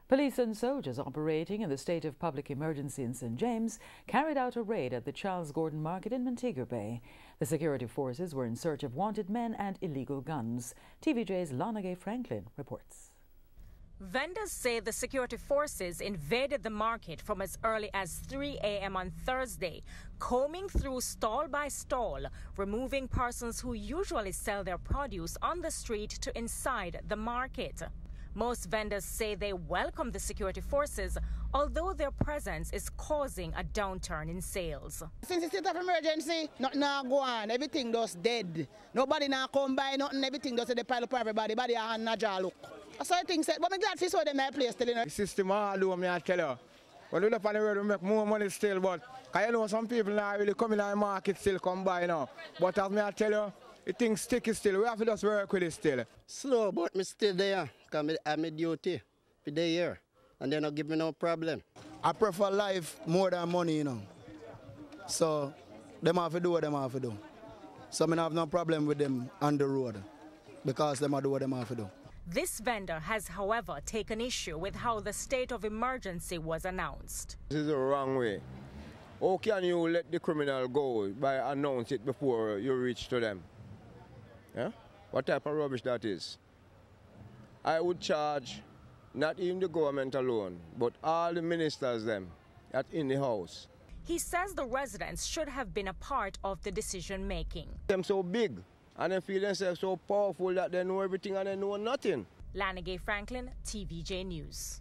Police and soldiers operating in the state of public emergency in St. James carried out a raid at the Charles Gordon Market in Montego Bay. The security forces were in search of wanted men and illegal guns. TVJ's Lanage Franklin reports. Vendors say the security forces invaded the market from as early as 3 a.m. on Thursday, combing through stall by stall, removing persons who usually sell their produce on the street to inside the market. Most vendors say they welcome the security forces, although their presence is causing a downturn in sales. Since the state of emergency, nothing now go on, everything just dead. Nobody now come by nothing, everything just the pile up everybody, body and a jaw look. So I think, but I'm glad to see them in place still. The system all do, I tell you. When we look on the road, we make more money still, but you know some people now really come in the market still come by now. But as I tell you, the thing sticky still. We have to just work with it still. Slow, but me still there. Because I'm duty for the year. And they don't give me no problem. I prefer life more than money, you know. So, them have to do what them have to do. So, I have no problem with them on the road. Because them have to do what them have to do. This vendor has, however, taken issue with how the state of emergency was announced. This is the wrong way. How can you let the criminal go by announce it before you reach to them? Yeah? What type of rubbish that is? I would charge not even the government alone, but all the ministers them that in the house. He says the residents should have been a part of the decision making. Them so big and they feel themselves so powerful that they know everything and they know nothing. Lanage Franklin, TVJ News.